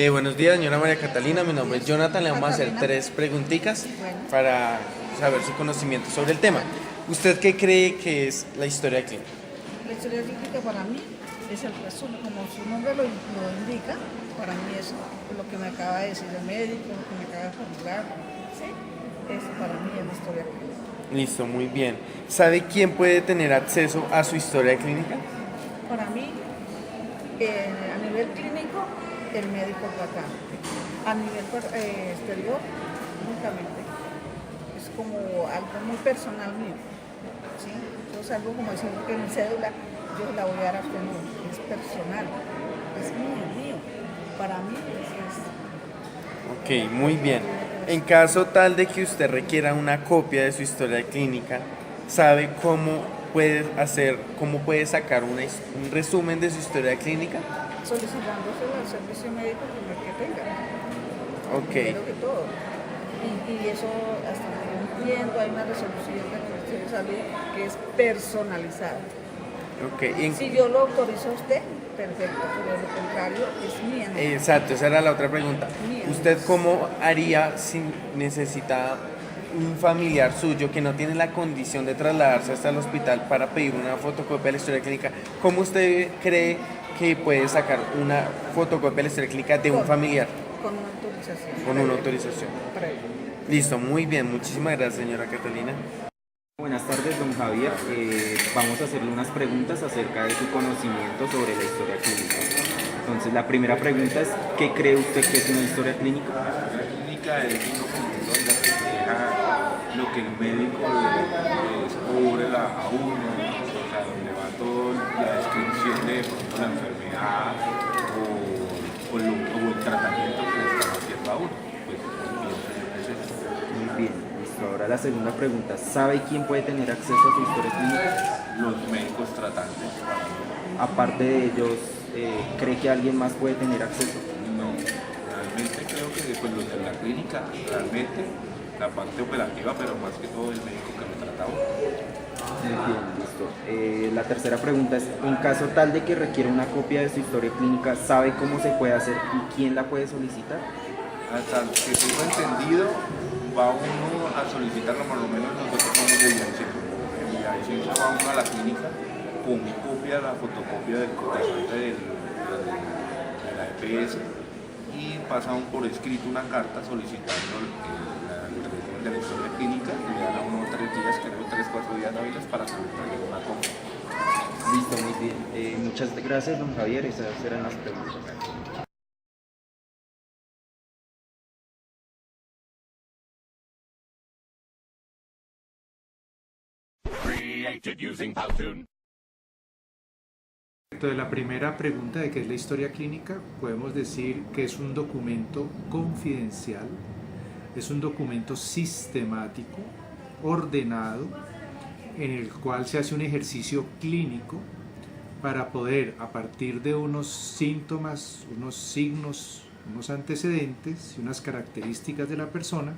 Buenos días, señora María Catalina. Mi nombre es Jonathan. Le vamos a hacer 3 preguntitas para saber su conocimiento sobre el tema. ¿Usted qué cree que es la historia clínica? La historia clínica para mí es el resumen, como su nombre lo indica, para mí es lo que me acaba de decir el médico, lo que me acaba de formular. ¿Sí? Eso para mí es la historia clínica. Listo, muy bien. ¿Sabe quién puede tener acceso a su historia clínica? Para mí, a nivel clínico, el médico tratante. A nivel exterior, únicamente. Es como algo muy personal mío. ¿Sí? Entonces algo como decir que mi cédula yo la voy a dar a usted, no, es personal, es mío. Para mí Ok, muy bien. En caso tal de que usted requiera una copia de su historia clínica, ¿sabe cómo puede sacar un resumen de su historia clínica? solicitándoselo al servicio médico que tenga. Ok. Primero que todo. Y eso, hasta donde yo entiendo, hay una resolución del Ministerio de Salud que es personalizada. Okay. Si yo lo autorizo a usted, perfecto, pero lo contrario es mía. Exacto, esa era la otra pregunta. Mía. ¿Usted cómo haría si necesita un familiar suyo que no tiene la condición de trasladarse hasta el hospital para pedir una fotocopia de la historia clínica? ¿Cómo usted cree que puede sacar una fotocopia de la historia clínica de un familiar? Con una autorización. Con una autorización. Listo, muy bien. Muchísimas gracias, señora Catalina. Buenas tardes, don Javier. Vamos a hacerle unas preguntas acerca de su conocimiento sobre la historia clínica. Entonces, la primera pregunta es, ¿qué cree usted que es una historia clínica? La clínica es un documento donde refleja lo que el médico le descubre a uno, o sea, donde va toda la descripción de pronto, la enfermedad o el tratamiento que le están haciendo a uno. Pues pienso yo que es eso. Muy bien, listo. Ahora la segunda pregunta, ¿sabe quién puede tener acceso a su historia clínica? Los médicos tratantes. Aparte de ellos, ¿cree que alguien más puede tener acceso? No, realmente creo que pues, los de la clínica, realmente la parte operativa, pero más que todo el médico que me trataba. Muy bien, listo. La tercera pregunta es, en caso tal de que requiera una copia de su historia clínica, ¿sabe cómo se puede hacer y quién la puede solicitar? Hasta que tengo entendido, va uno a solicitarlo, por lo menos nosotros somos de Villavicencio. En Villavicencio va uno a la clínica con copia, la fotocopia del cotizante de la EPS y pasa aún por escrito una carta solicitando el resumen de la historia clínica y le dan a uno 3 días, creo 3-4 días hábiles para que le entreguen una copia. Listo, muy bien. Muchas gracias, don Javier. Esas eran las preguntas. Respecto de la primera pregunta de qué es la historia clínica, podemos decir que es un documento confidencial, es un documento sistemático, ordenado, en el cual se hace un ejercicio clínico para poder, a partir de unos síntomas, unos signos, unos antecedentes y unas características de la persona,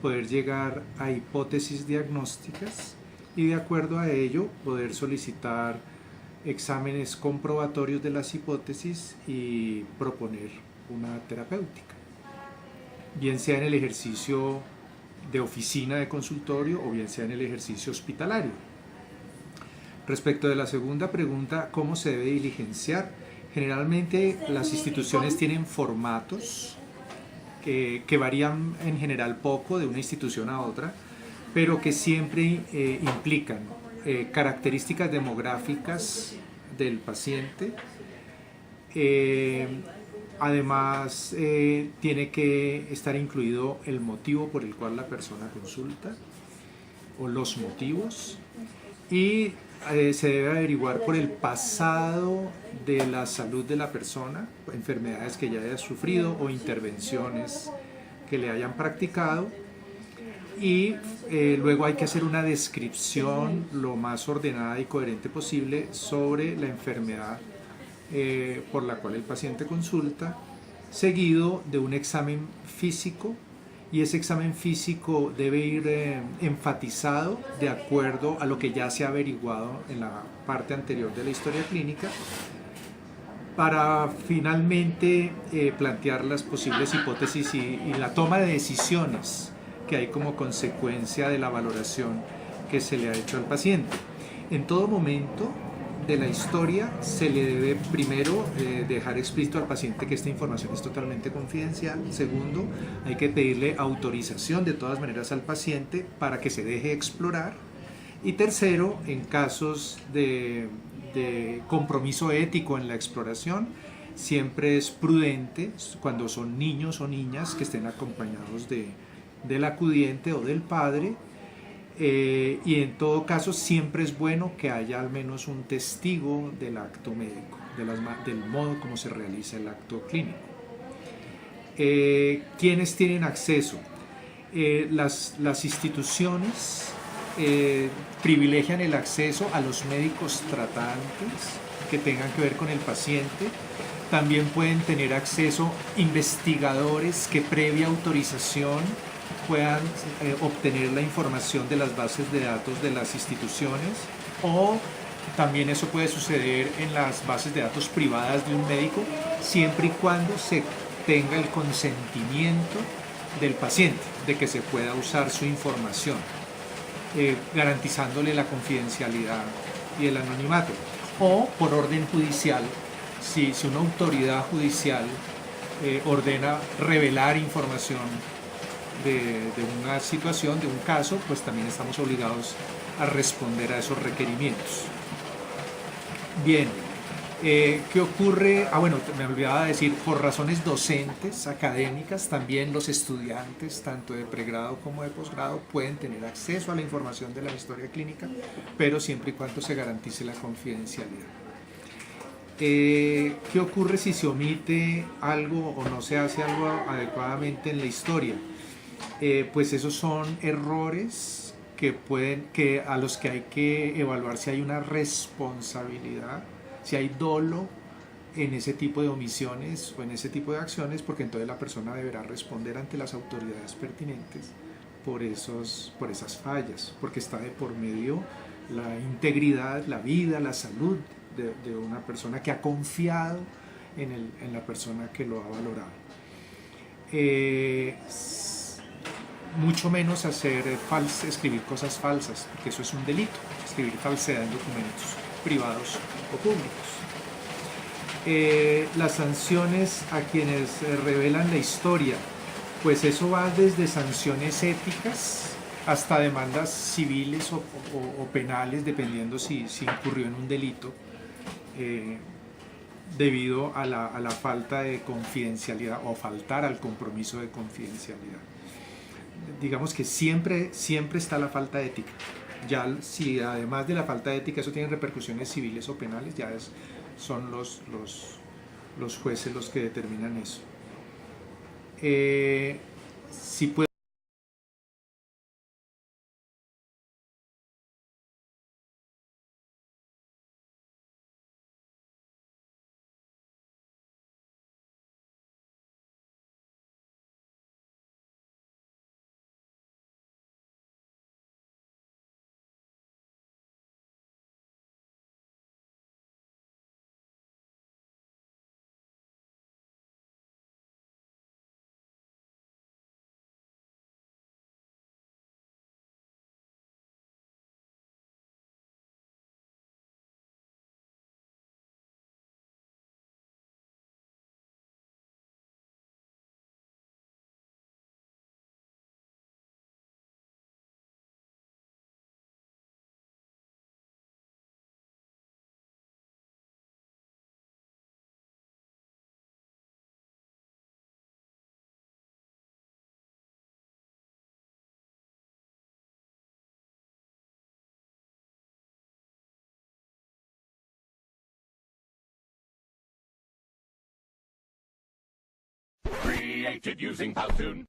poder llegar a hipótesis diagnósticas y de acuerdo a ello poder solicitar exámenes comprobatorios de las hipótesis y proponer una terapéutica, bien sea en el ejercicio de oficina de consultorio o bien sea en el ejercicio hospitalario. Respecto de la segunda pregunta, ¿cómo se debe diligenciar? Generalmente las instituciones tienen formatos que varían en general poco de una institución a otra, pero que siempre implican características demográficas del paciente. Además, tiene que estar incluido el motivo por el cual la persona consulta o los motivos, y se debe averiguar por el pasado de la salud de la persona, enfermedades que ya haya sufrido o intervenciones que le hayan practicado. Y luego hay que hacer una descripción lo más ordenada y coherente posible sobre la enfermedad por la cual el paciente consulta, seguido de un examen físico y ese examen físico debe ir enfatizado de acuerdo a lo que ya se ha averiguado en la parte anterior de la historia clínica, para finalmente plantear las posibles hipótesis y la toma de decisiones que hay como consecuencia de la valoración que se le ha hecho al paciente. En todo momento de la historia se le debe primero dejar explícito al paciente que esta información es totalmente confidencial. Segundo, hay que pedirle autorización de todas maneras al paciente para que se deje explorar. Y tercero, en casos de compromiso ético en la exploración, siempre es prudente, cuando son niños o niñas, que estén acompañados del acudiente o del padre, y en todo caso siempre es bueno que haya al menos un testigo del acto médico, del modo como se realiza el acto clínico. ¿Quiénes tienen acceso? Las instituciones privilegian el acceso a los médicos tratantes que tengan que ver con el paciente. También pueden tener acceso investigadores que previa autorización puedan obtener la información de las bases de datos de las instituciones, o también eso puede suceder en las bases de datos privadas de un médico, siempre y cuando se tenga el consentimiento del paciente de que se pueda usar su información, garantizándole la confidencialidad y el anonimato. O por orden judicial, si una autoridad judicial ordena revelar información de una situación, de un caso, pues también estamos obligados a responder a esos requerimientos. Bien, ¿qué ocurre? Bueno, me olvidaba decir, por razones docentes, académicas, también los estudiantes, tanto de pregrado como de posgrado, pueden tener acceso a la información de la historia clínica, pero siempre y cuando se garantice la confidencialidad. ¿Qué ocurre si se omite algo o no se hace algo adecuadamente en la historia? Pues esos son errores a los que hay que evaluar si hay una responsabilidad, si hay dolo en ese tipo de omisiones o en ese tipo de acciones, porque entonces la persona deberá responder ante las autoridades pertinentes por esas fallas, porque está de por medio la integridad, la vida, la salud de una persona que ha confiado en la persona que lo ha valorado. Mucho menos escribir cosas falsas, porque eso es un delito, escribir falsedad en documentos privados o públicos. Las sanciones a quienes revelan la historia, pues eso va desde sanciones éticas hasta demandas civiles o penales, dependiendo si incurrió en un delito, debido a la falta de confidencialidad o faltar al compromiso de confidencialidad. Digamos que siempre está la falta ética. Ya si además de la falta de ética eso tiene repercusiones civiles o penales, ya son los jueces los que determinan eso. Si puede Created using Powtoon.